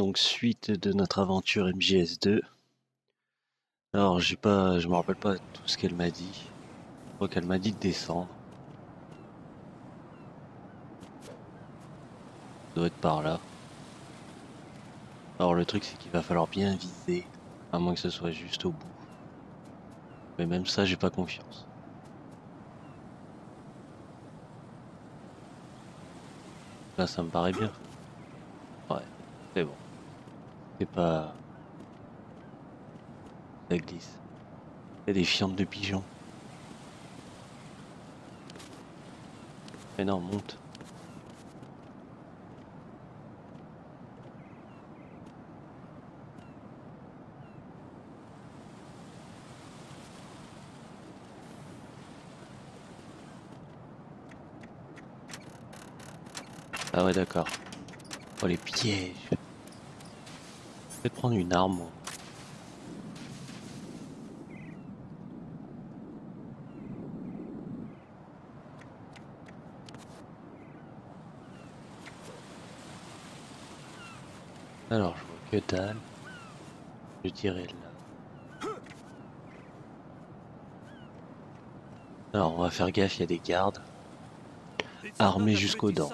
Donc suite de notre aventure MGS2. Alors je me rappelle pas tout ce qu'elle m'a dit. Je crois qu'elle m'a dit de descendre. Ça doit être par là. Alors le truc c'est qu'il va falloir bien viser, à moins que ce soit juste au bout. Mais même ça j'ai pas confiance. Là ça me paraît bien. Ouais, c'est bon. C'est pas... Ça glisse. Il y a des fientes de pigeons. Mais non, monte. Ah ouais d'accord. Oh les pièges. Je vais te prendre une arme moi. Alors je vois que dalle. Je dirais là. Alors on va faire gaffe, il y a des gardes. Armés jusqu'aux dents.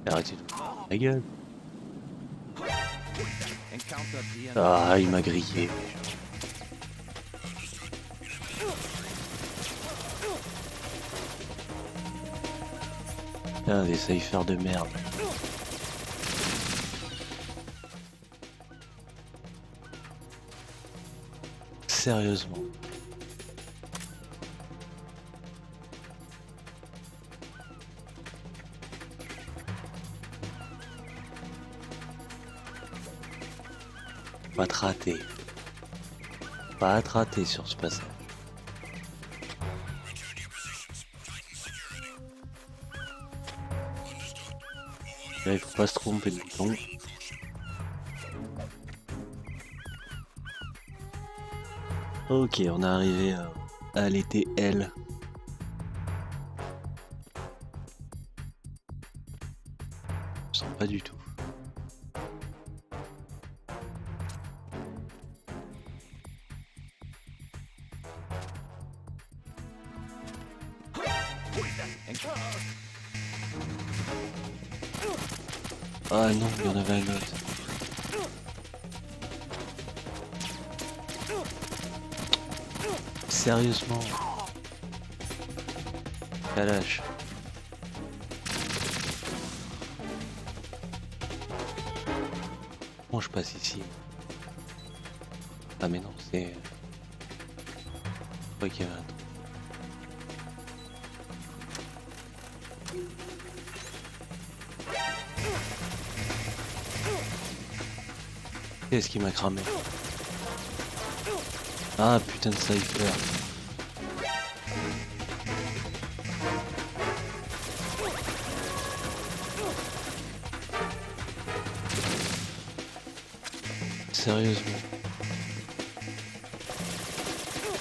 Arrêtez de voir la gueule. Ah, il m'a grillé. Ah, des cyphers de merde. Sérieusement. Pas te rater. Pas te rater sur ce passage. Là, il faut pas se tromper de bouton. Ok, on est arrivé à l'été L. Je sens pas du tout. Ah non, il y en avait un autre. Sérieusement. Kalash. Bon, je passe ici. Ah mais non, c'est... Je crois qu'il y avait un truc. Qu'est-ce qui m'a cramé? Ah putain de cypher. Sérieusement.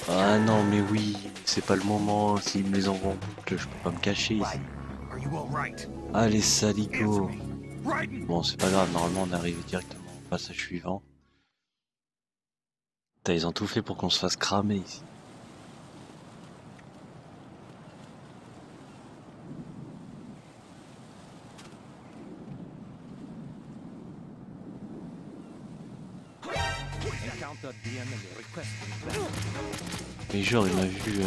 Ah non mais oui, c'est pas le moment, s'ils me les envoient en boucle, je peux pas me cacher ici. Ah les saligots. Bon c'est pas grave, normalement on arrive directement au passage suivant. Putain, ils ont tout fait pour qu'on se fasse cramer ici. Mais genre il m'a vu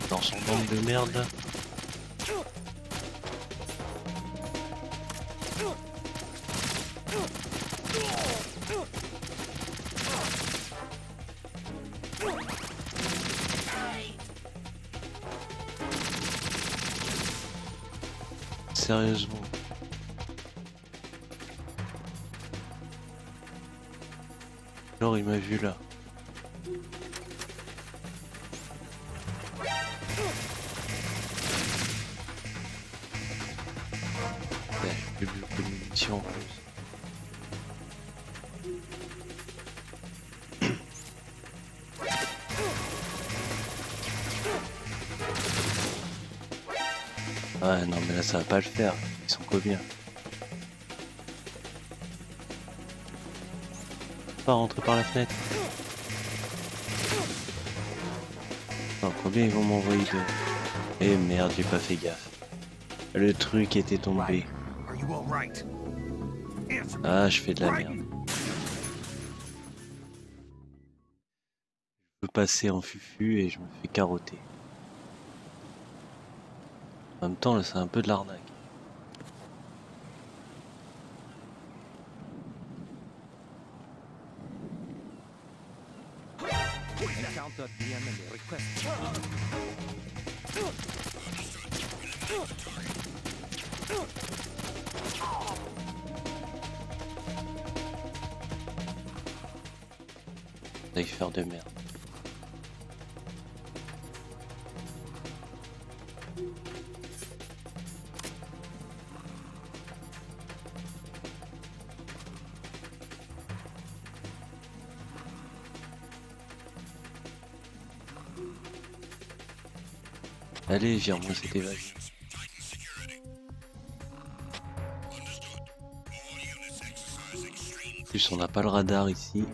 dans son bande de merde. Sérieusement. Genre il m'a vu là. J'ai plus beaucoup de munitions en plus. Ouais non mais là ça va pas le faire, ils sont combien? Pas rentrer par la fenêtre. Non, combien ils vont m'envoyer de... Eh merde, j'ai pas fait gaffe. Le truc était tombé. Ah, je fais de la merde. Je veux passer en fufu et je me fais carotter. En même temps, là, c'est un peu de l'arnaque. D'aller faire de merde. Allez, vire-moi cette évasion. En plus, on n'a pas le radar ici.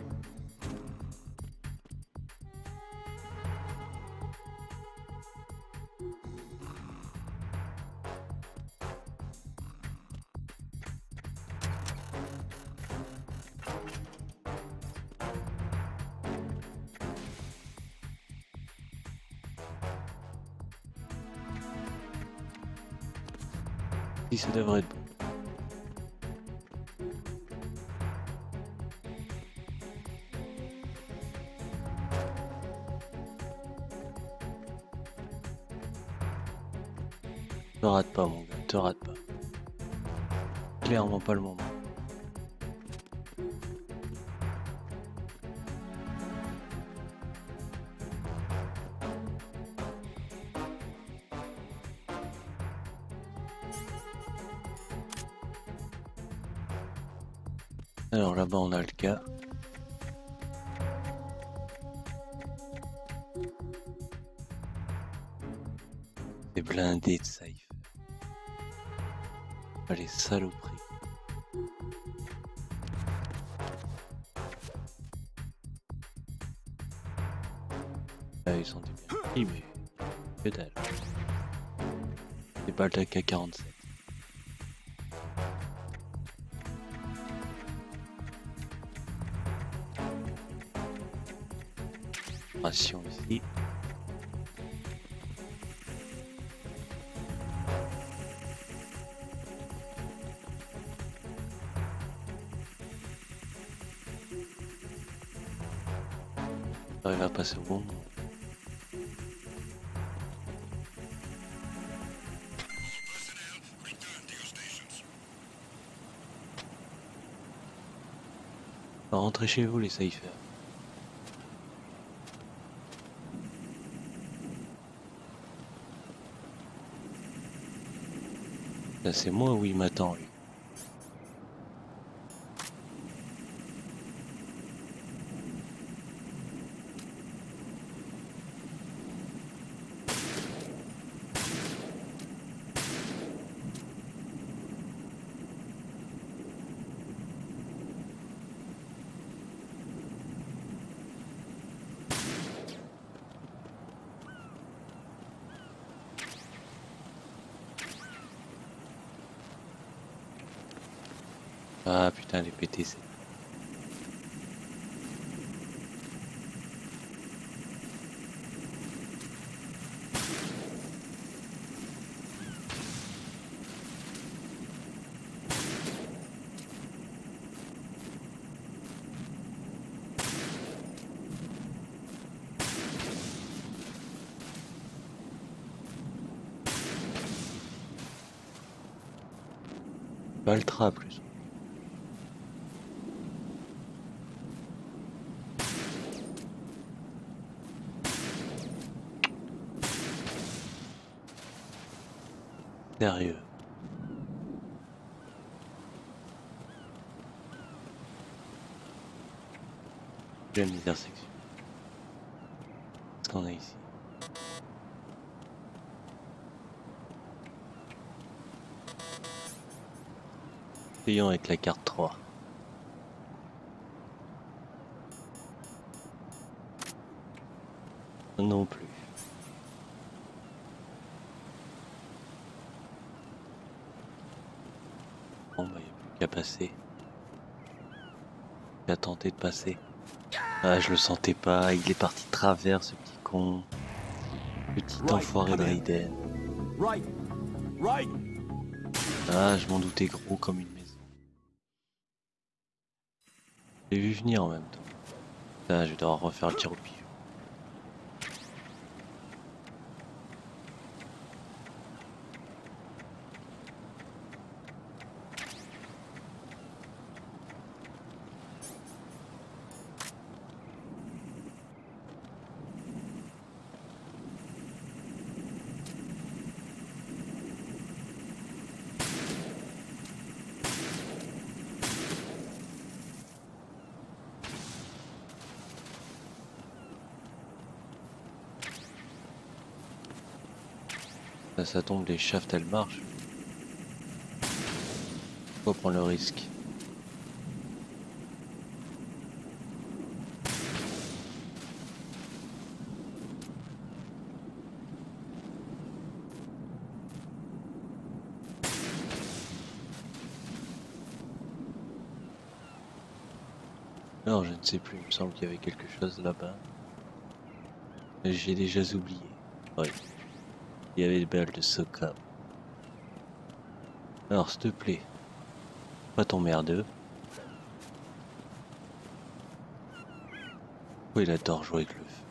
Si ça devrait être bon. Te rate pas mon gars, te rate pas. Clairement pas le moment. Alors là-bas on a le cas. C'est blindé de safe. Allez, saloperie. Ah, ils sont bien pris, mais que dalle. C'est pas le AK-47. Ration ici. J'arrive à passer au bon moment. Rentrez chez vous les safers. Là c'est moi où il m'attend lui. Ah putain les PTC. Baltra plus. Sérieux. J'aime l'intersection. Qu'est-ce qu'on a ici? Payons avec la carte 3. Non plus. Bon bah, il n'y a plus qu'à passer. Il a tenté de passer. Ah, je le sentais pas, il est parti de travers, ce petit con. Petit enfoiré de Raiden. Ah, je m'en doutais gros comme une maison. J'ai vu venir en même temps. Ah, je vais devoir refaire le tir au pigeon. Là, ça tombe, les shafts elles marchent. Faut prendre le risque. Alors je ne sais plus, il me semble qu'il y avait quelque chose là-bas. J'ai déjà oublié. Oui. Il y avait des balles de Socam. Alors s'il te plaît, pas ton merdeux. Oh, il adore jouer avec le feu.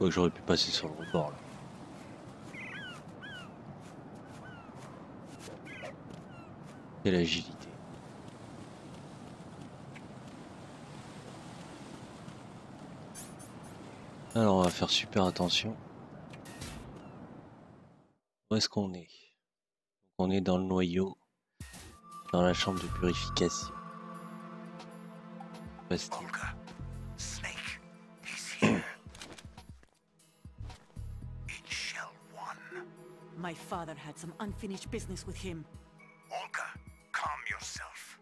Oh, j'aurais pu passer sur le rebord là. Quelle agilité. Alors on va faire super attention. Où est-ce qu'on est? On est dans le noyau, dans la chambre de purification. Restez. Snake, he's here. In shell 1. My father had some unfinished business with him. Olga, calm yourself.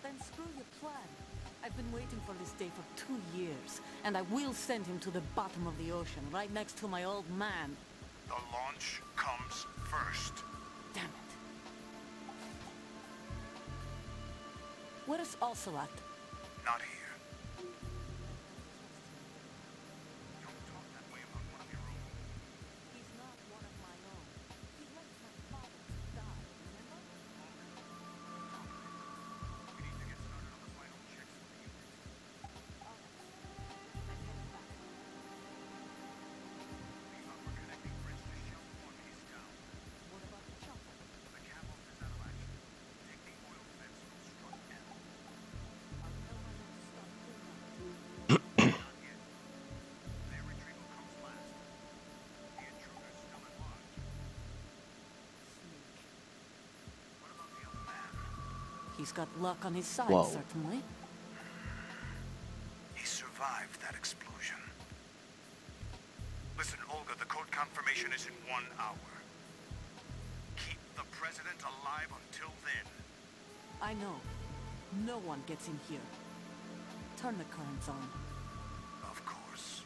Then screw your plan. I've been waiting for this day for 2 years, and I will send him to the bottom of the ocean, right next to my old man. The launch comes first. Damn it. Where is Ocelot? Not here. Don't talk that way about one of your own. He's not one of my own. He left my father to die, remember? We need to get started on the final checks for the unit. I'm heading back. The upper connecting bridge to shell 1 is down. What about the chopper? The cavalry is out of action. Take the oil fence from strut L. I'll tell my men to start cleaning up. Not yet. Their retrieval comes last. The intruder's still at large. Snake. What about the other man? He's got luck on his side, Wow. certainly. He survived that explosion. Listen, Olga, the code confirmation is in 1 hour. Keep the president alive until then. I know. No one gets in here. Turn the currents on. Of course.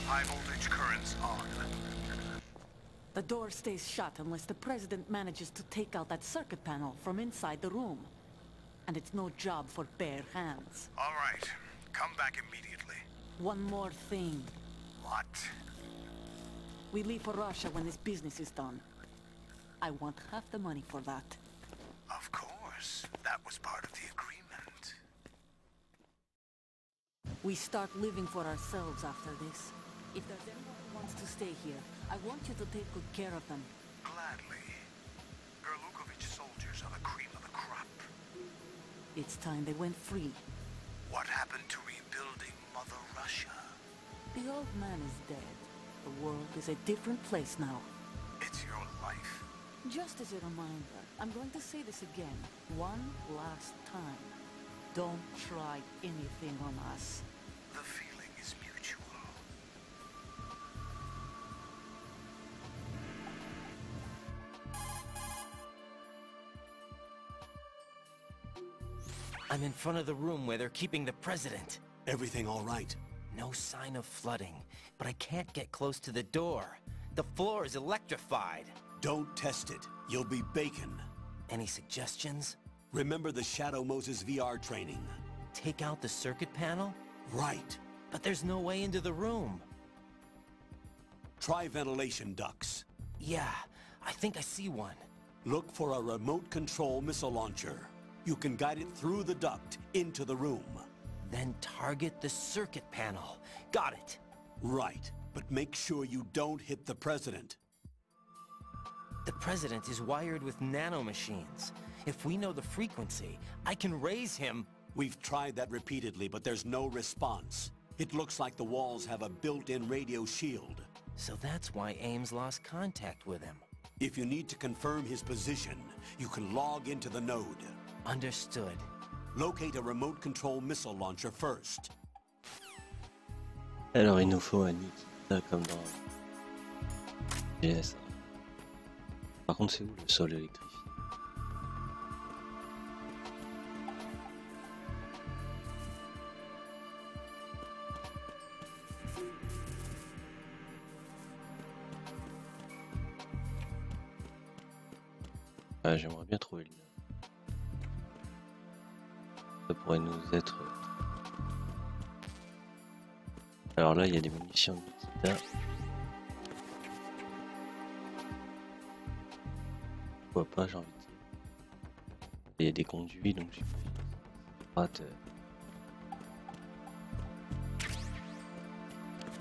High voltage currents on. The door stays shut unless the president manages to take out that circuit panel from inside the room. And it's no job for bare hands. All right. Come back immediately. One more thing. What? We leave for Russia when this business is done. I want half the money for that. Of course. That was part of the agreement. We start living for ourselves after this. If there's anyone... wants to stay here. I want you to take good care of them. Gladly. Berlukovich soldiers are the cream of the crop. It's time they went free. What happened to rebuilding Mother Russia? The old man is dead. The world is a different place now. It's your life. Just as a reminder, I'm going to say this again, one last time. Don't try anything on us. The feeling is mutual. I'm in front of the room where they're keeping the president. Everything all right? No sign of flooding, but I can't get close to the door. The floor is electrified. Don't test it. You'll be bacon. Any suggestions? Remember the Shadow Moses VR training? Take out the circuit panel? Right. But there's no way into the room. Try ventilation ducts. Yeah, I think I see one. Look for a remote control missile launcher. You can guide it through the duct into the room. Then target the circuit panel. Got it. Right, but make sure you don't hit the president. The president is wired with nanomachines. If we know the frequency, I can raise him. We've tried that repeatedly, but there's no response. It looks like the walls have a built-in radio shield. So that's why Ames lost contact with him. If you need to confirm his position, you can log into the node. Understood. Locate a remote control missile launcher first. Alors il nous faut un Nikita comme dans GS. Par contre c'est où le sol électrifié? Ah, j'aimerais bien trouver le nom. Ça pourrait nous être... Alors là il y a des munitions de Nikita. Pourquoi pas, j'ai envie de dire. Il y a des conduits donc j'imagine.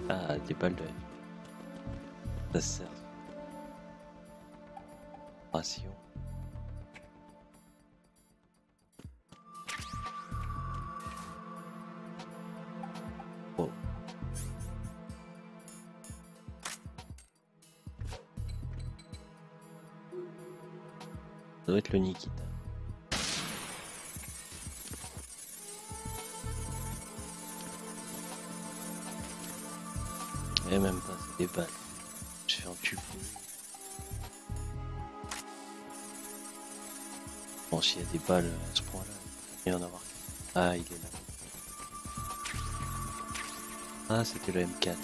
Ah, des balles de... Ça sert. Ration. Oh. Ça doit être le Nikita. Et même pas, c'est des balles. Je fais un tube. Bon, s'il y a des balles à ce point-là, il va y en avoir. Ah, il est là. Ah, c'était le M4.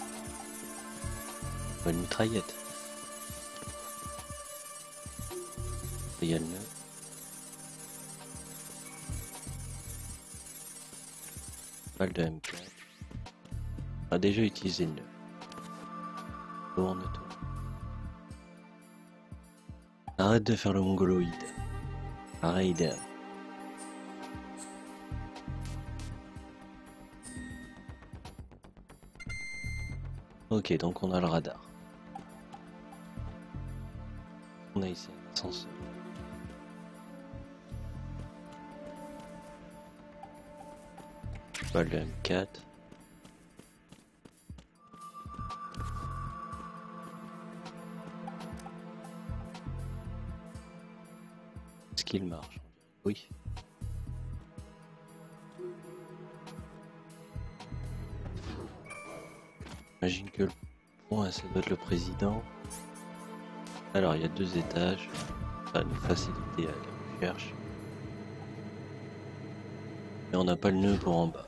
Une mitraillette. Il y a le nœud. Balle de M4. On a déjà utilisé le nœud. Tourne, tourne. Arrête de faire le mongoloïde. Arrête. Ok, donc on a le radar. On a ici un ascenseur. Balle de M4. Est-ce qu'il marche? Oui. J'imagine que le point, ça doit être le président. Alors, il y a 2 étages. Ça va nous faciliter à la recherche. Mais on n'a pas le nœud pour en bas.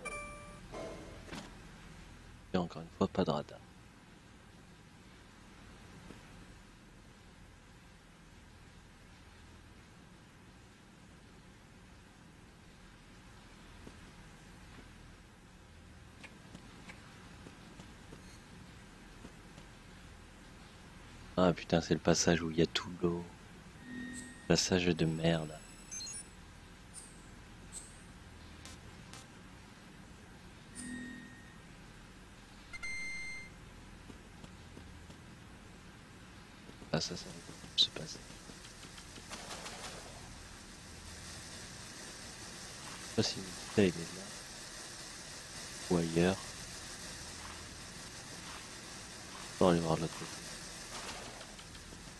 Et encore une fois, pas de radar. Ah putain, c'est le passage où il y a tout l'eau. Passage de merde. Ah ça va se passer. Je sais pas si il est là. Ou ailleurs. On va aller voir de l'autre côté.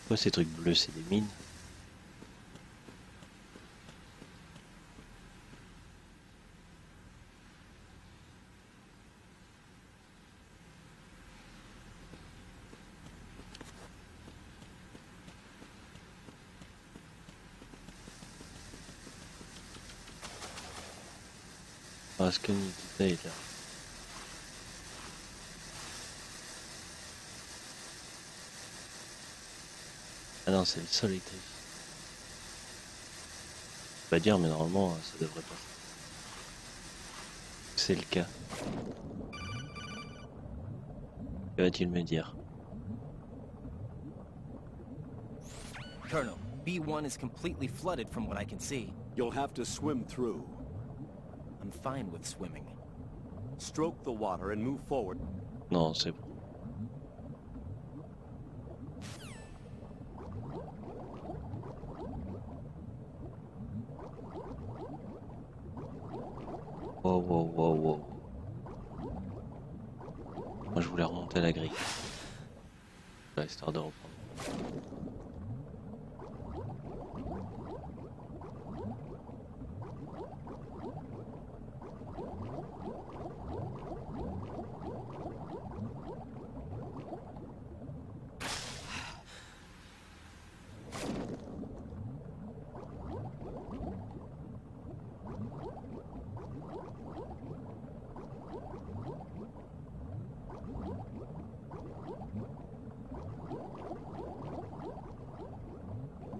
Quoi ces trucs bleus, c'est des mines? Ah, ce que Nikita est là. Ah non, c'est le sol électrique. Pas dire, mais normalement, ça devrait pas. C'est le cas. Que va-t-il me dire? Colonel, B1 is completely flooded from what I can see. You'll have to swim through. I'm fine with swimming. Stroke the water and move forward. Non, c'est bon. Wow, wow, wow, wow. Moi, je voulais remonter la grille. Là, histoire de reprendre.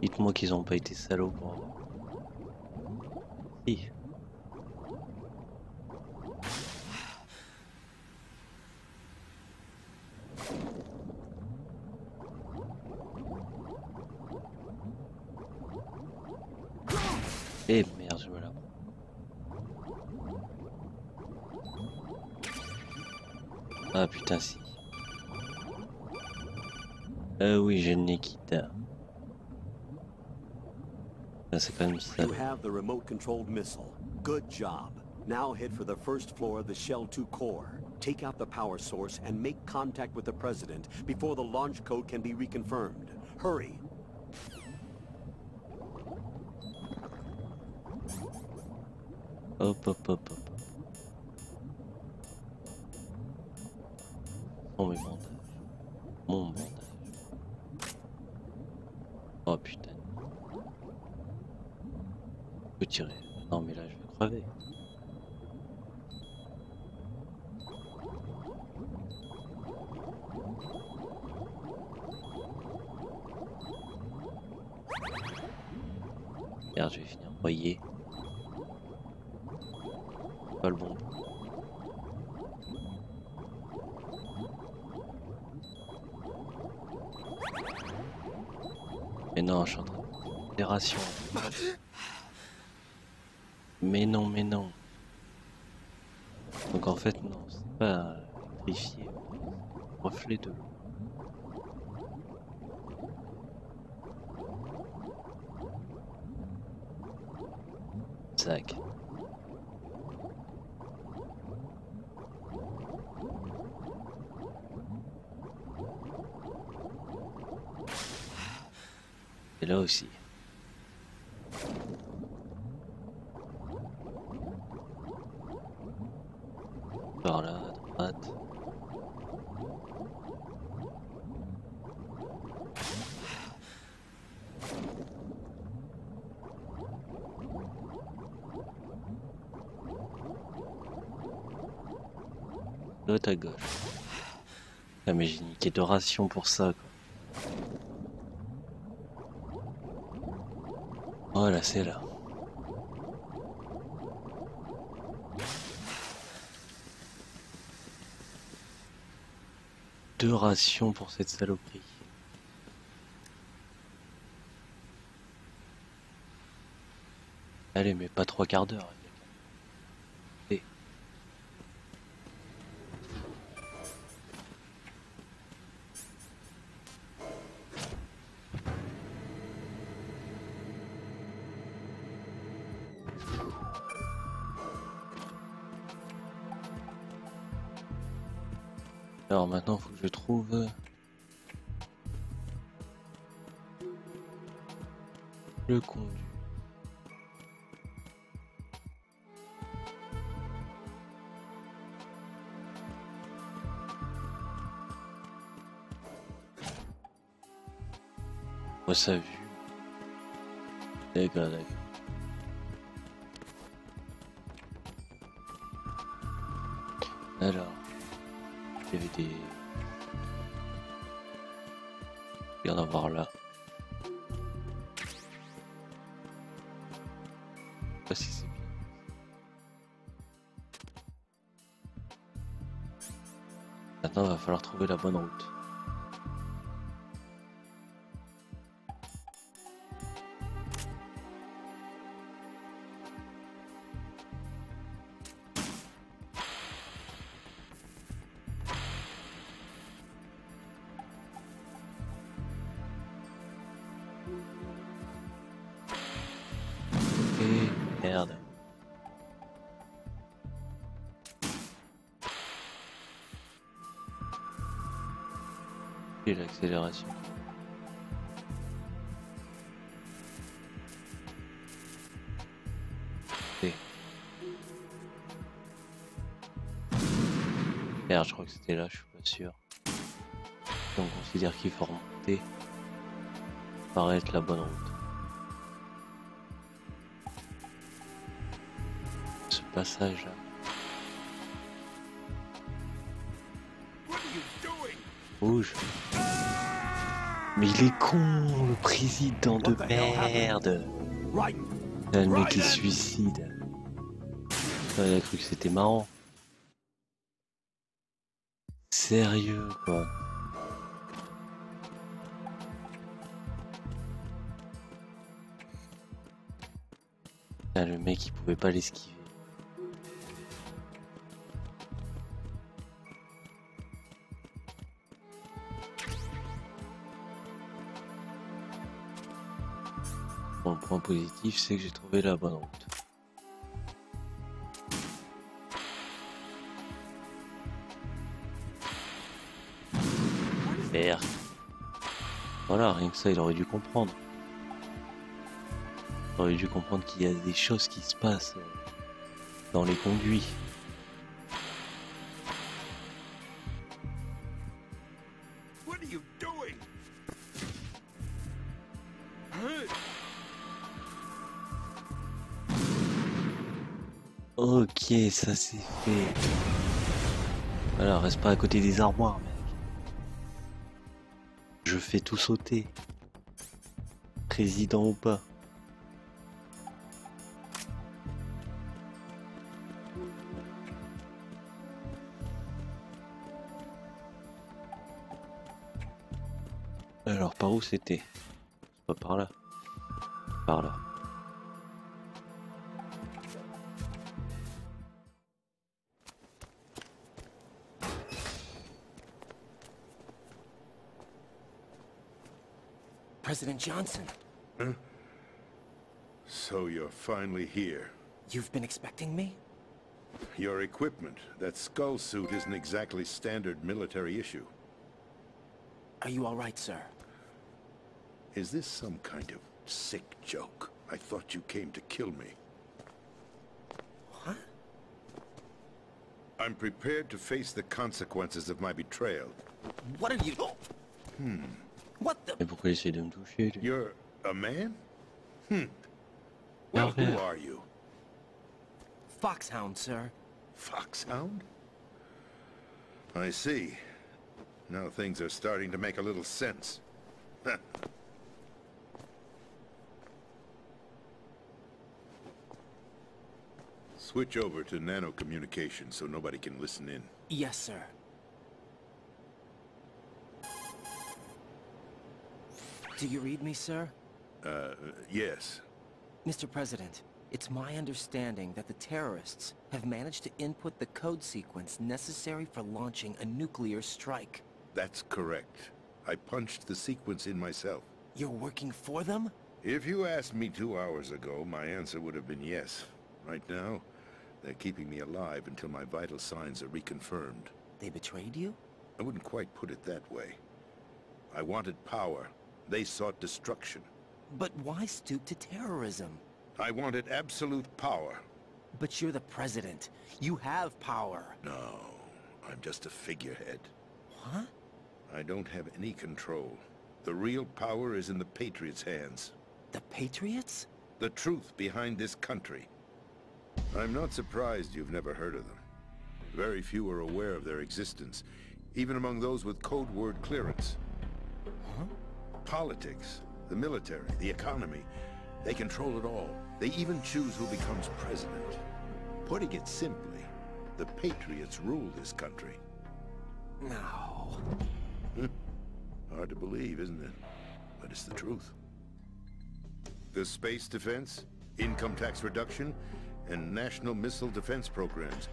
Dites-moi qu'ils ont pas été salauds pour avoir. Si. Eh merde, je me la. Ah putain si. Oui, j'ai le Nikita. C'est quand même ça. You have the remote-controlled missile. Good job. Now head for the first floor of the Shell 2 core. Take out the power source and make contact with the President before the launch code can be reconfirmed. Hurry. Hop, hop, hop, hop. Oh mes bandages. Mon bandage. Oh putain. Je peux tirer. Non mais là je vais crever. Regarde, je vais finir broyé. Pas le bon. Mais non, je suis en train de... Des rations. Mais non, mais non. Donc en fait, non, c'est pas électrifié. Reflet de l'eau. Sac. Et là aussi. Par là, à droite. L'autre à gauche. Ah mais j'ai niqué de ration pour ça quoi. Voilà, c'est là. Deux rations pour cette saloperie. Allez, mais pas 3/4 d'heure. Et... Alors maintenant, il faut que je trouve... le conduit. Moi, ça vu. D'accord, d'accord. Alors, il y avait des... Il y en a voir là. Je sais pas si c'est bien. Maintenant, il va falloir trouver la bonne route. Merde. Et l'accélération. Et... Merde, je crois que c'était là, je suis pas sûr. On considère qu'il faut remonter. Paraît être la bonne route. Passage là. Rouge. Mais il est con, le président de merde. Là, le mec il se suicide. Il a cru que c'était marrant. Sérieux quoi. Là, le mec il pouvait pas l'esquiver. Bon, le point positif, c'est que j'ai trouvé la bonne route. Merde. Voilà, rien que ça, il aurait dû comprendre. Il aurait dû comprendre qu'il y a des choses qui se passent dans les conduits. Ok, ça c'est fait. Alors, reste pas à côté des armoires, mec. Je fais tout sauter. Président ou pas. Alors, par où c'était? C'est pas par là. Par là. President Johnson. Huh? So you're finally here. You've been expecting me? Your equipment, that skull suit isn't exactly standard military issue. Are you all right, sir? Is this some kind of sick joke? I thought you came to kill me. What? I'm prepared to face the consequences of my betrayal. What are you... What the... Mais pourquoi il essaie de me toucher, lui? You're a man? Well, who are you? Foxhound, sir. Foxhound? I see. Now things are starting to make a little sense. Switch over to nano-communication so nobody can listen in. Yes, sir. Do you read me, sir? Yes. Mr. President, it's my understanding that the terrorists have managed to input the code sequence necessary for launching a nuclear strike. That's correct. I punched the sequence in myself. You're working for them? If you asked me 2 hours ago, my answer would have been yes. Right now, they're keeping me alive until my vital signs are reconfirmed. They betrayed you? I wouldn't quite put it that way. I wanted power. They sought destruction. But why stoop to terrorism? I wanted absolute power. But you're the president. You have power. No, I'm just a figurehead. What? I don't have any control. The real power is in the Patriots' hands. The Patriots? The truth behind this country. I'm not surprised you've never heard of them. Very few are aware of their existence, even among those with code word clearance. Huh? Politics, the military, the economy, they control it all. They even choose who becomes president. Putting it simply, the Patriots rule this country. No. Hard to believe, isn't it? But it's the truth. The space defense, income tax reduction, and national missile defense programs.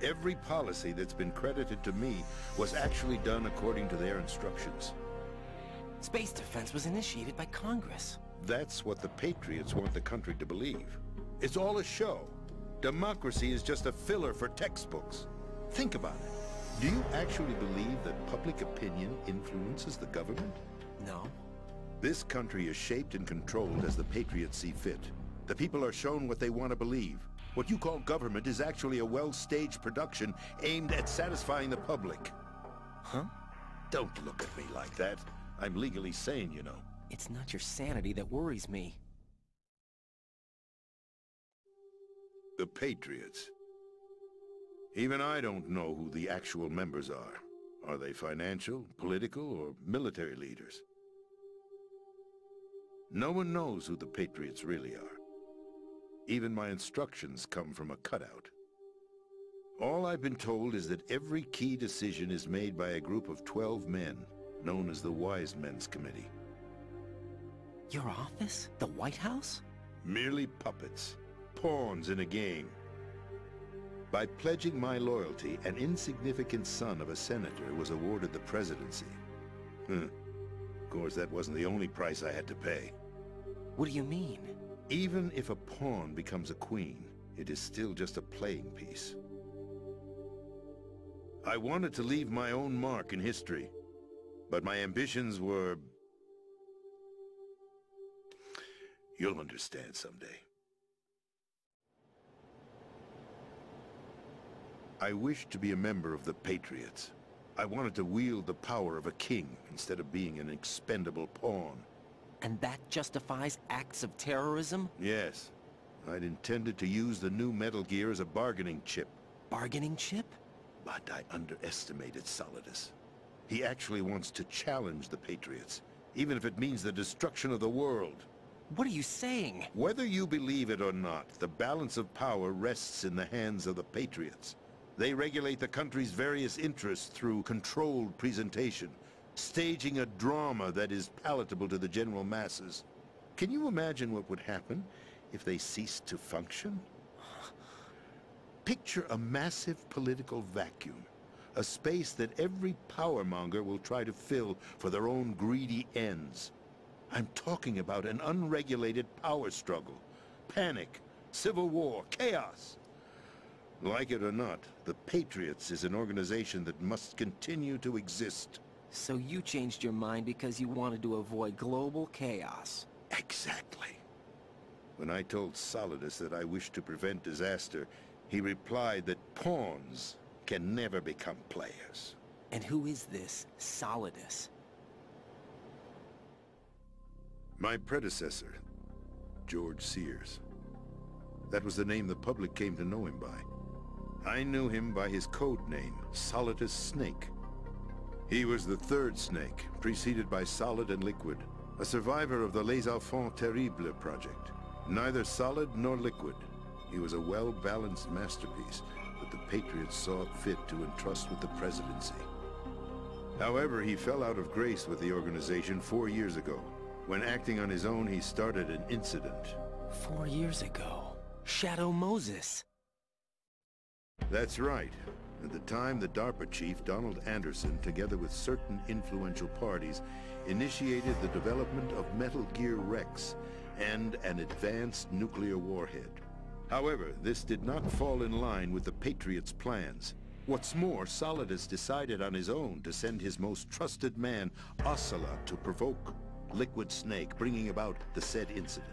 Every policy that's been credited to me was actually done according to their instructions. Space defense was initiated by Congress. That's what the Patriots want the country to believe. It's all a show. Democracy is just a filler for textbooks. Think about it. Do you actually believe that public opinion influences the government? No. This country is shaped and controlled as the Patriots see fit. The people are shown what they want to believe. What you call government is actually a well-staged production aimed at satisfying the public. Huh? Don't look at me like that. I'm legally sane, you know. It's not your sanity that worries me. The Patriots. Even I don't know who the actual members are. Are they financial, political, or military leaders? No one knows who the Patriots really are. Even my instructions come from a cutout. All I've been told is that every key decision is made by a group of 12 men, known as the Wise Men's Committee. Your office? The White House? Merely puppets, pawns in a game. By pledging my loyalty, an insignificant son of a senator was awarded the presidency. Of course, that wasn't the only price I had to pay. What do you mean? Even if a pawn becomes a queen, it is still just a playing piece. I wanted to leave my own mark in history, but my ambitions were... You'll understand someday. I wished to be a member of the Patriots. I wanted to wield the power of a king instead of being an expendable pawn. And that justifies acts of terrorism? Yes. I'd intended to use the new Metal Gear as a bargaining chip. Bargaining chip? But I underestimated Solidus. He actually wants to challenge the Patriots, even if it means the destruction of the world. What are you saying? Whether you believe it or not, the balance of power rests in the hands of the Patriots. They regulate the country's various interests through controlled presentation, staging a drama that is palatable to the general masses. Can you imagine what would happen if they ceased to function? Picture a massive political vacuum, a space that every powermonger will try to fill for their own greedy ends. I'm talking about an unregulated power struggle, panic, civil war, chaos. Like it or not, the Patriots is an organization that must continue to exist. So you changed your mind because you wanted to avoid global chaos. Exactly. When I told Solidus that I wished to prevent disaster, he replied that pawns can never become players. And who is this Solidus? My predecessor, George Sears. That was the name the public came to know him by. I knew him by his code name, Solidus Snake. He was the third Snake, preceded by Solid and Liquid, a survivor of the Les Enfants Terribles project. Neither solid nor liquid. He was a well-balanced masterpiece that the Patriots saw fit to entrust with the presidency. However, he fell out of grace with the organization 4 years ago. When acting on his own, he started an incident. 4 years ago? Shadow Moses. That's right. At the time, the DARPA chief, Donald Anderson, together with certain influential parties, initiated the development of Metal Gear Rex and an advanced nuclear warhead. However, this did not fall in line with the Patriots' plans. What's more, Solidus decided on his own to send his most trusted man, Ocelot, to provoke Liquid Snake, bringing about the said incident.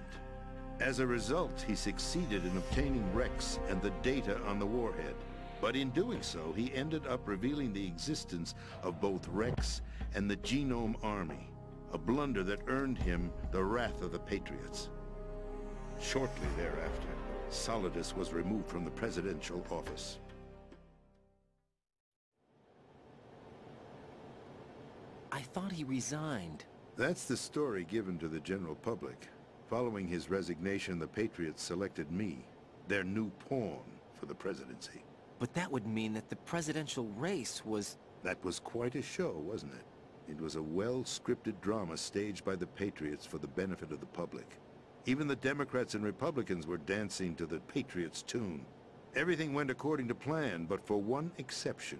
As a result, he succeeded in obtaining Rex and the data on the warhead. But in doing so, he ended up revealing the existence of both Rex and the Genome Army, a blunder that earned him the wrath of the Patriots. Shortly thereafter, Solidus was removed from the presidential office. I thought he resigned. That's the story given to the general public. Following his resignation, the Patriots selected me, their new pawn, for the presidency. But that would mean that the presidential race was... That was quite a show, wasn't it? It was a well-scripted drama staged by the Patriots for the benefit of the public. Even the Democrats and Republicans were dancing to the Patriots' tune. Everything went according to plan, but for one exception.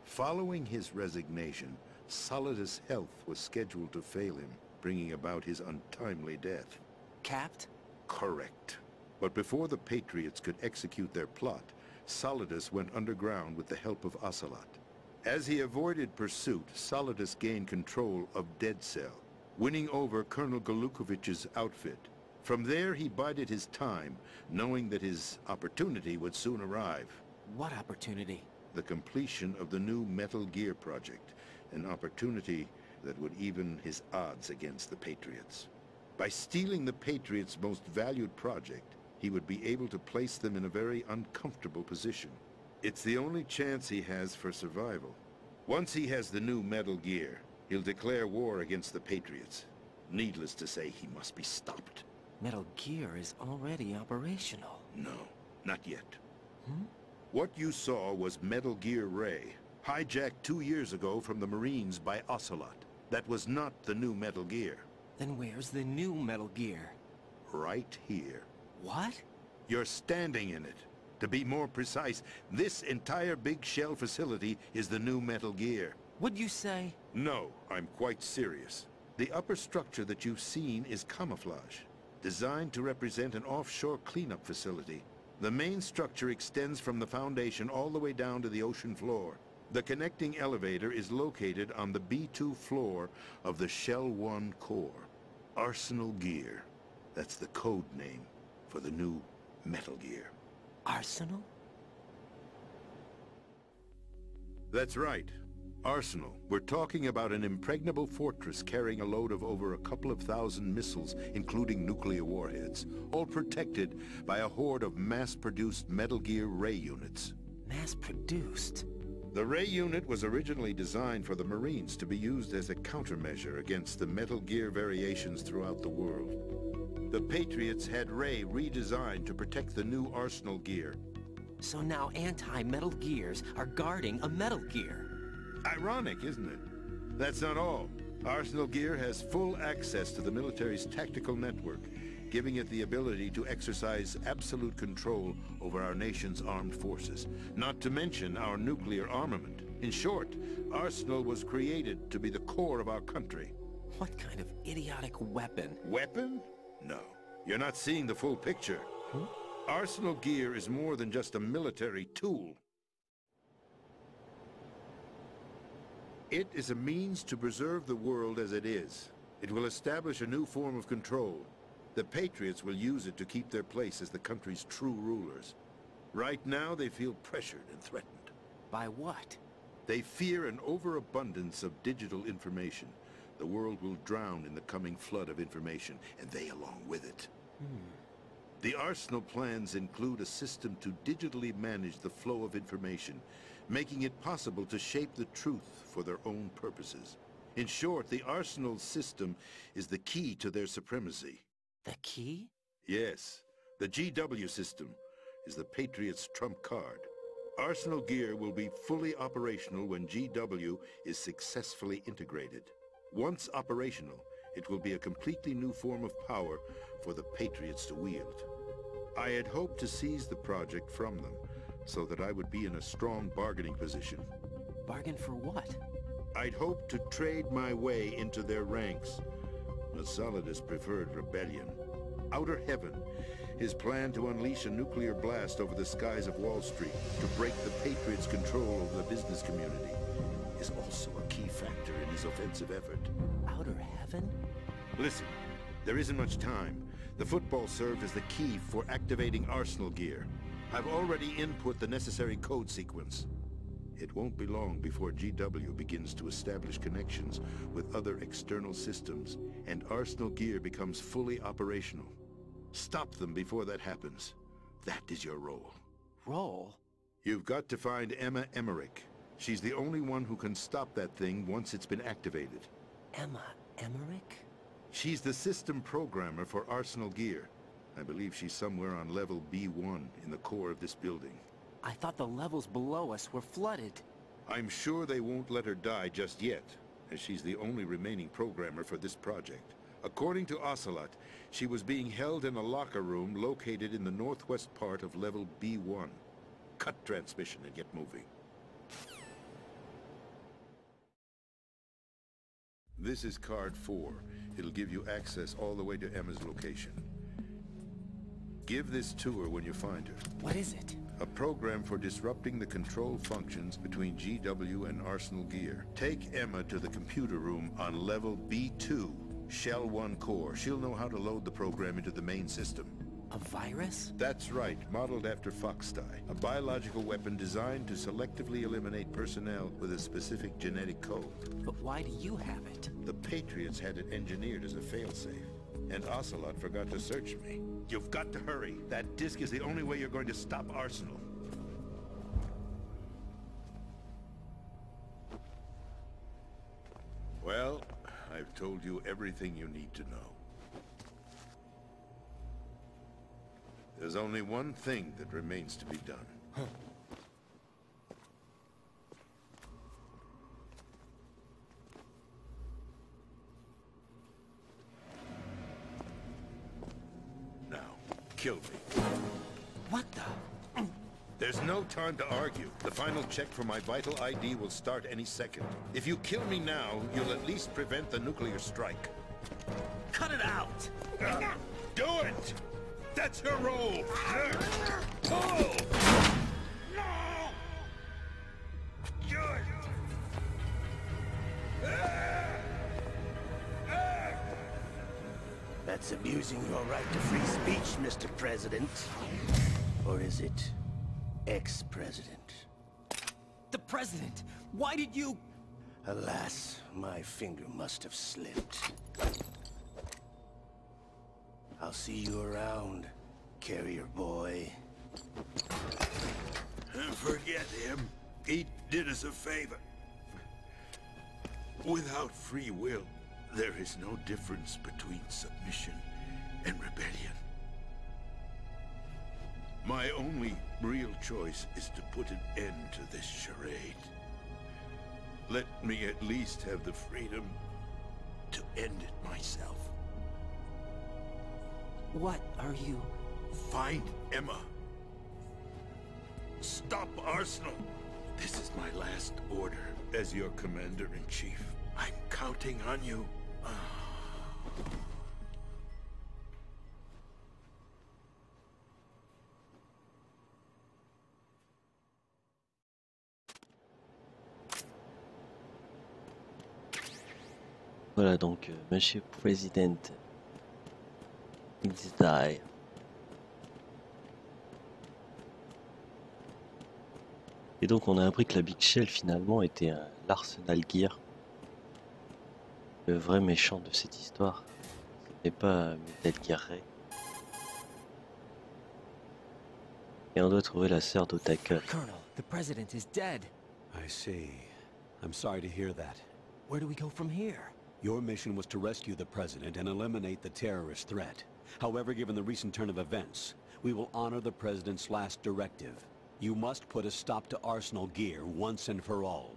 Following his resignation, Solidus' health was scheduled to fail him, bringing about his untimely death. Capped? Correct. But before the Patriots could execute their plot, Solidus went underground with the help of Ocelot. As he avoided pursuit, Solidus gained control of Dead Cell, winning over Colonel Golukovich's outfit. From there, he bided his time, knowing that his opportunity would soon arrive. What opportunity? The completion of the new Metal Gear project, an opportunity that would even his odds against the Patriots. By stealing the Patriots' most valued project, he would be able to place them in a very uncomfortable position. It's the only chance he has for survival. Once he has the new Metal Gear, he'll declare war against the Patriots. Needless to say, he must be stopped. Metal Gear is already operational. No, not yet. What you saw was Metal Gear Ray, hijacked 2 years ago from the Marines by Ocelot. That was not the new Metal Gear. Then where's the new Metal Gear? Right here. What? You're standing in it. To be more precise, this entire big shell facility is the new Metal Gear. What'd you say? No, I'm quite serious. The upper structure that you've seen is camouflage, designed to represent an offshore cleanup facility. The main structure extends from the foundation all the way down to the ocean floor. The connecting elevator is located on the B2 floor of the Shell 1 core. Arsenal Gear. That's the code name for the new Metal Gear. Arsenal? That's right. Arsenal. We're talking about an impregnable fortress carrying a load of over a couple of thousand missiles, including nuclear warheads, all protected by a horde of mass-produced Metal Gear Ray units. Mass-produced? The Ray unit was originally designed for the Marines to be used as a countermeasure against the Metal Gear variations throughout the world. The Patriots had Ray redesigned to protect the new Arsenal Gear. So now anti-Metal Gears are guarding a Metal Gear. Ironic, isn't it? That's not all. Arsenal Gear has full access to the military's tactical network, giving it the ability to exercise absolute control over our nation's armed forces, not to mention our nuclear armament. In short, Arsenal was created to be the core of our country. What kind of idiotic weapon? Weapon? No. You're not seeing the full picture. Arsenal Gear is more than just a military tool. It is a means to preserve the world as it is. It will establish a new form of control. The Patriots will use it to keep their place as the country's true rulers. Right now, they feel pressured and threatened. By what? They fear an overabundance of digital information. The world will drown in the coming flood of information, and they along with it. The Arsenal plans include a system to digitally manage the flow of information, making it possible to shape the truth for their own purposes. In short, the Arsenal system is the key to their supremacy. The key? Yes, the GW system is the Patriots' trump card. Arsenal Gear will be fully operational when GW is successfully integrated. Once operational, it will be a completely new form of power for the Patriots to wield. I had hoped to seize the project from them, so that I would be in a strong bargaining position. Bargain for what? I'd hoped to trade my way into their ranks, but Solidus preferred rebellion. Outer Heaven His plan to unleash a nuclear blast over the skies of Wall Street to break the Patriots' control over the business community is also a key factor in his offensive effort. Outer heaven? Listen, there isn't much time. The football serve is the key for activating Arsenal gear. I've already input the necessary code sequence. It won't be long before GW begins to establish connections with other external systems, and Arsenal gear becomes fully operational. Stop them before that happens. That is your role. Role? You've got to find Emma Emmerich. She's the only one who can stop that thing once it's been activated. Emma Emmerich? She's the system programmer for Arsenal gear. I believe she's somewhere on level B1 in the core of this building. I thought the levels below us were flooded. I'm sure they won't let her die just yet, as she's the only remaining programmer for this project. According to Ocelot, she was being held in a locker room located in the northwest part of level B1. Cut transmission and get moving. This is card 4. It'll give you access all the way to Emma's location. Give this to her when you find her. What is it? A program for disrupting the control functions between GW and Arsenal gear. Take Emma to the computer room on level B2, Shell 1 core. She'll know how to load the program into the main system. A virus? That's right, modeled after Foxdie. A biological weapon designed to selectively eliminate personnel with a specific genetic code. But why do you have it? The Patriots had it engineered as a failsafe, and Ocelot forgot to search me. You've got to hurry. That disk is the only way you're going to stop Arsenal. Well, I've told you everything you need to know. There's only one thing that remains to be done. Now, kill me. What the? There's no time to argue. The final check for my vital ID will start any second. If you kill me now, you'll at least prevent the nuclear strike. Cut it out! Do it! That's your role! Pull! No! George! That's abusing your right to free speech, Mr. President. Or is it ex-president? The president! Why did you... Alas, my finger must have slipped. I'll see you around, carrier boy. Forget him. He did us a favor. Without free will, there is no difference between submission and rebellion. My only real choice is to put an end to this charade. Let me at least have the freedom to end it myself. What are you... Find Emma. Stop Arsenal. This is my last order as your commander-in-chief. I'm counting on you. Voilà donc Mr President die. Et donc on a appris que la Big Shell finalement était l'Arsenal Gear. Le vrai méchant de cette histoire, ce n'est pas Metal Gear Ray. Et on doit trouver la sœur d'Otaka. Colonel, the president is dead. I see. I'm sorry to hear that. Where do we go from here? Your mission was to rescue the president and eliminate the terrorist threat. However, given the recent turn of events, we will honor the president's last directive. You must put a stop to Arsenal gear once and for all.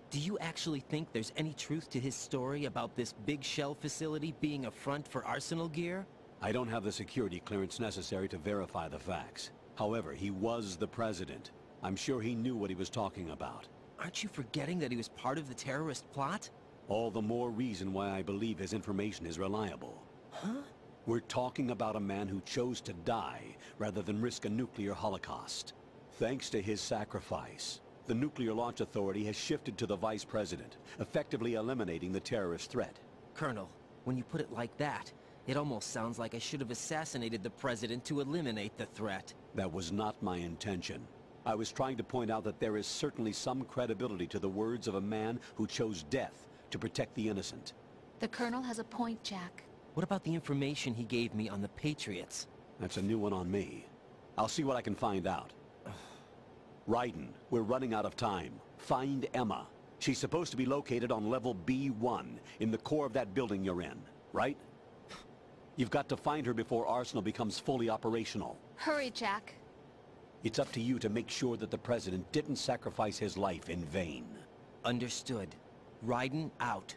Do you actually think there's any truth to his story about this big shell facility being a front for Arsenal gear? I don't have the security clearance necessary to verify the facts. However, he was the president. I'm sure he knew what he was talking about. Aren't you forgetting that he was part of the terrorist plot? All the more reason why I believe his information is reliable. Huh? We're talking about a man who chose to die rather than risk a nuclear holocaust. Thanks to his sacrifice, the Nuclear Launch Authority has shifted to the Vice President, effectively eliminating the terrorist threat. Colonel, when you put it like that, it almost sounds like I should have assassinated the President to eliminate the threat. That was not my intention. I was trying to point out that there is certainly some credibility to the words of a man who chose death to protect the innocent. The Colonel has a point, Jack. What about the information he gave me on the Patriots? That's a new one on me. I'll see what I can find out. Raiden, we're running out of time. Find Emma. She's supposed to be located on level B1, in the core of that building you're in, right? You've got to find her before Arsenal becomes fully operational. Hurry, Jack. It's up to you to make sure that the President didn't sacrifice his life in vain. Understood. Raiden out.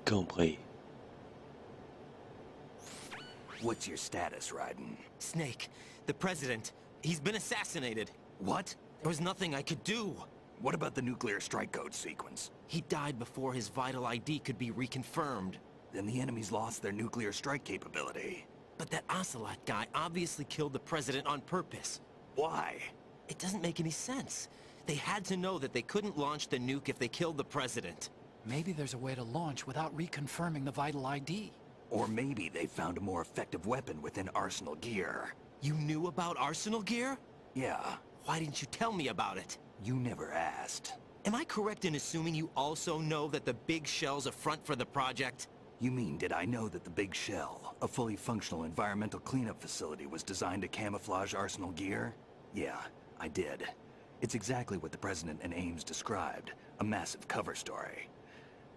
Compris. What's your status, Raiden? Snake, the President, he's been assassinated. What? There was nothing I could do. What about the nuclear strike code sequence? He died before his vital ID could be reconfirmed. Then the enemy's lost their nuclear strike capability. But that Ocelot guy obviously killed the President on purpose. Why? It doesn't make any sense. They had to know that they couldn't launch the nuke if they killed the President. Maybe there's a way to launch without reconfirming the vital ID. Or maybe they found a more effective weapon within Arsenal gear. You knew about Arsenal gear? Yeah. Why didn't you tell me about it? You never asked. Am I correct in assuming you also know that the Big Shell's a front for the project? You mean, did I know that the Big Shell, a fully functional environmental cleanup facility, was designed to camouflage Arsenal gear? Yeah, I did. It's exactly what the President and Ames described, a massive cover story.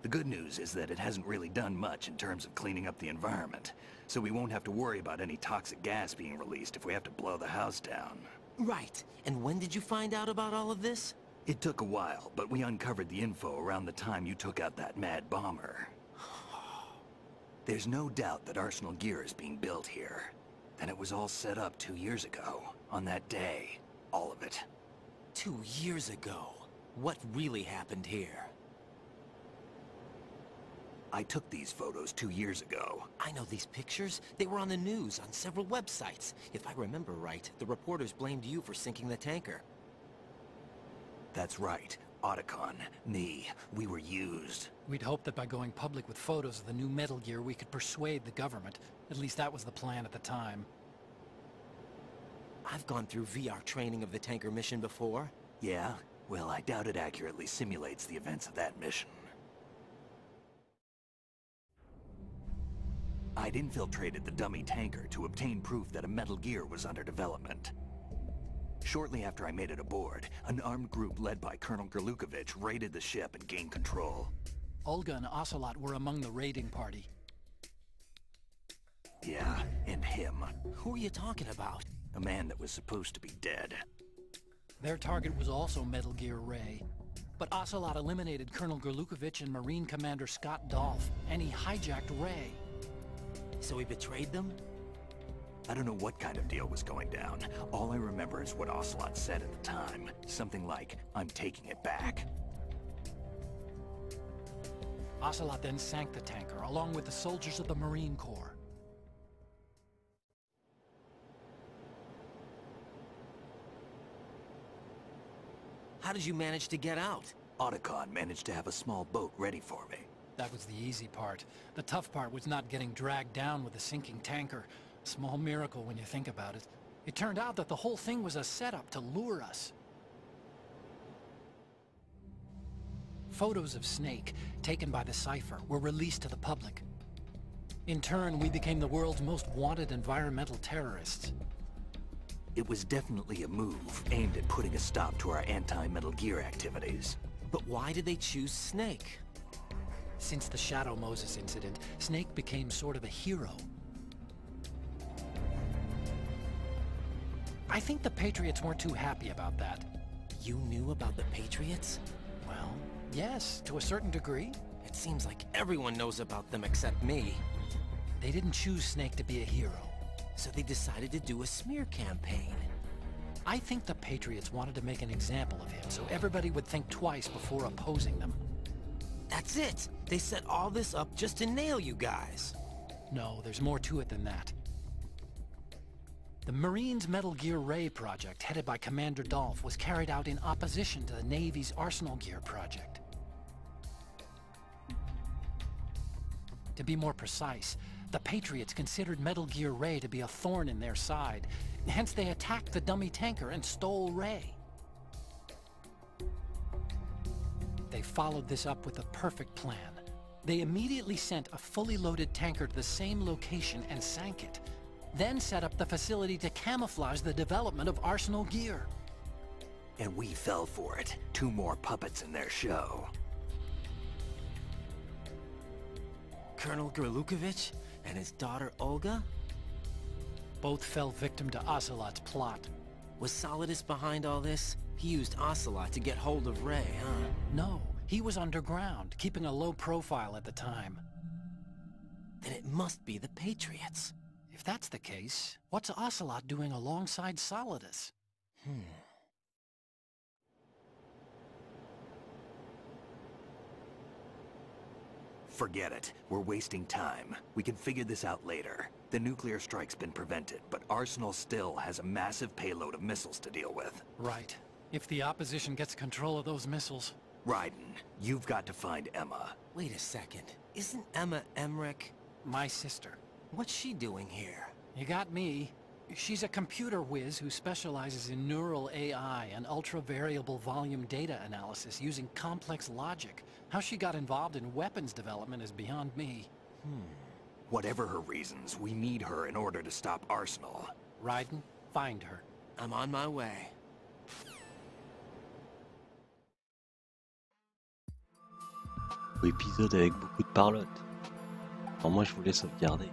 The good news is that it hasn't really done much in terms of cleaning up the environment, so we won't have to worry about any toxic gas being released if we have to blow the house down. Right. And when did you find out about all of this? It took a while, but we uncovered the info around the time you took out that mad bomber. There's no doubt that Arsenal gear is being built here. And it was all set up 2 years ago, on that day. All of it. 2 years ago? What really happened here? I took these photos 2 years ago. I know these pictures. They were on the news, on several websites. If I remember right, the reporters blamed you for sinking the tanker. That's right. Otacon, me, we were used. We'd hoped that by going public with photos of the new Metal Gear, we could persuade the government. At least that was the plan at the time. I've gone through VR training of the tanker mission before. Yeah? Well, I doubt it accurately simulates the events of that mission. I'd infiltrated the dummy tanker to obtain proof that a Metal Gear was under development. Shortly after I made it aboard, an armed group led by Colonel Gerlukovich raided the ship and gained control. Olga and Ocelot were among the raiding party. Yeah, and him. Who are you talking about? A man that was supposed to be dead. Their target was also Metal Gear Ray. But Ocelot eliminated Colonel Gerlukovich and Marine Commander Scott Dolph, and he hijacked Ray. So he betrayed them? I don't know what kind of deal was going down. All I remember is what Ocelot said at the time. Something like, "I'm taking it back." Ocelot then sank the tanker, along with the soldiers of the Marine Corps. How did you manage to get out? Otacon managed to have a small boat ready for me. That was the easy part. The tough part was not getting dragged down with a sinking tanker. A small miracle when you think about it. It turned out that the whole thing was a setup to lure us. Photos of Snake, taken by the Cypher, were released to the public. In turn, we became the world's most wanted environmental terrorists. It was definitely a move aimed at putting a stop to our anti-Metal Gear activities. But why did they choose Snake? Since the Shadow Moses incident, Snake became sort of a hero. I think the Patriots weren't too happy about that. You knew about the Patriots? Well, yes, to a certain degree. It seems like everyone knows about them except me. They didn't choose Snake to be a hero. So they decided to do a smear campaign. I think the Patriots wanted to make an example of him, so everybody would think twice before opposing them. That's it! They set all this up just to nail you guys. No, there's more to it than that. The Marines' Metal Gear Ray project, headed by Commander Dolph, was carried out in opposition to the Navy's Arsenal Gear project. To be more precise, the Patriots considered Metal Gear Ray to be a thorn in their side. Hence they attacked the dummy tanker and stole Ray. They followed this up with a perfect plan. They immediately sent a fully loaded tanker to the same location and sank it. Then set up the facility to camouflage the development of Arsenal Gear. And we fell for it. 2 more puppets in their show. Colonel Gerlukovich and his daughter Olga? Both fell victim to Ocelot's plot. Was Solidus behind all this? He used Ocelot to get hold of Ray, huh? No, he was underground, keeping a low profile at the time. Then it must be the Patriots. If that's the case, what's Ocelot doing alongside Solidus? Forget it. We're wasting time. We can figure this out later. The nuclear strike's been prevented, but Arsenal still has a massive payload of missiles to deal with. Right. If the opposition gets control of those missiles... Raiden, you've got to find Emma. Wait a second. Isn't Emma Emmerich my sister? What's she doing here? You got me. She's a computer whiz who specializes in neural AI and ultra-variable volume data analysis using complex logic. How she got involved in weapons development is beyond me. Whatever her reasons, we need her in order to stop Arsenal. Raiden, find her. I'm on my way. Épisode avec beaucoup de parlotte. Alors moi je voulais sauvegarder.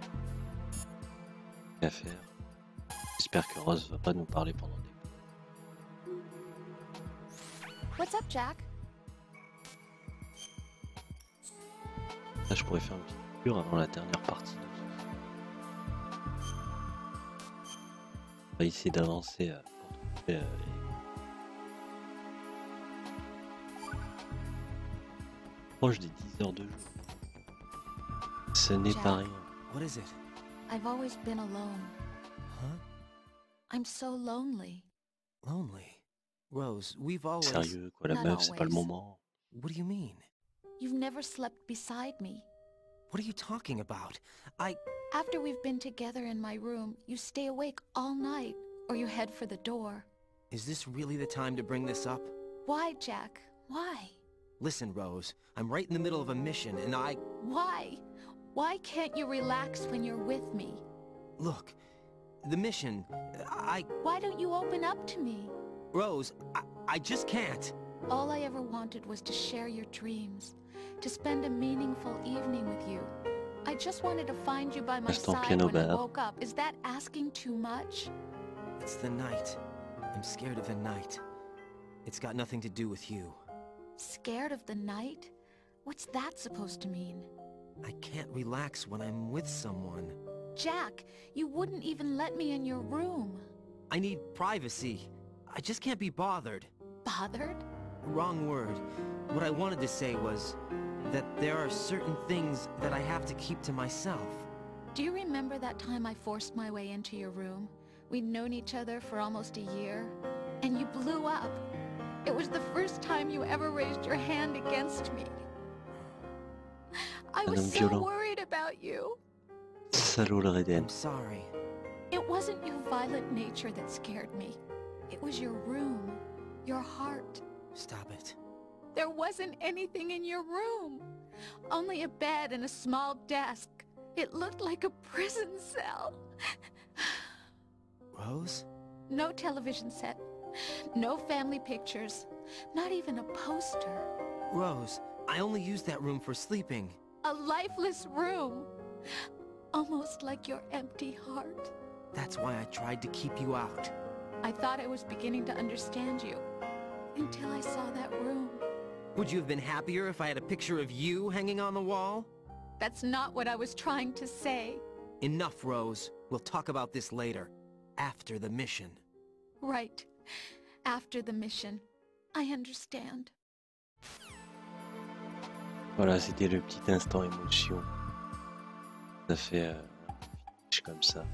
À faire. J'espère que Rose va pas nous parler pendant des... What's up, Jack? Là je pourrais faire une petite coupure avant la dernière partie. On va essayer d'avancer pour trouver... proche des 10 heures de jeu. Ce n'est pas rien. What is it? I've always been alone. Huh? I'm so lonely. Lonely? Rose, we've always... Sérieux, quoi, la Not meuf, c'est pas le always. moment. What do you mean? You've never slept beside me. What are you talking about? After we've been together in my room, you stay awake all night, or you head for the door. Is this really the time to bring this up? Why, Jack? Why? Listen, Rose, I'm right in the middle of a mission and Why? Why can't you relax when you're with me? Look, the mission, Why don't you open up to me? Rose, I just can't. All I ever wanted was to share your dreams, to spend a meaningful evening with you. I just wanted to find you by my Reste en side piano when I bar. woke up. Is that asking too much? It's the night. I'm scared of the night. It's got nothing to do with you. Scared of the night? What's that supposed to mean? I can't relax when I'm with someone. Jack, you wouldn't even let me in your room. I need privacy. I just can't be bothered. Bothered? Wrong word. What I wanted to say was that there are certain things that I have to keep to myself. Do you remember that time I forced my way into your room? We'd known each other for almost a year, and you blew up. It was the first time you ever raised your hand against me. I was so worried about you. Salaud le Raiden. I'm sorry. It wasn't your violent nature that scared me. It was your room, your heart. Stop it. There wasn't anything in your room. Only a bed and a small desk. It looked like a prison cell. Rose? No television set. No family pictures. Not even a poster. Rose, I only use that room for sleeping. A lifeless room. Almost like your empty heart. That's why I tried to keep you out. I thought I was beginning to understand you. Until I saw that room. Would you have been happier if I had a picture of you hanging on the wall? That's not what I was trying to say. Enough, Rose. We'll talk about this later. After the mission. Right. After the mission. I understand. Voilà, c'était le petit instant émotion. Ça fait comme ça.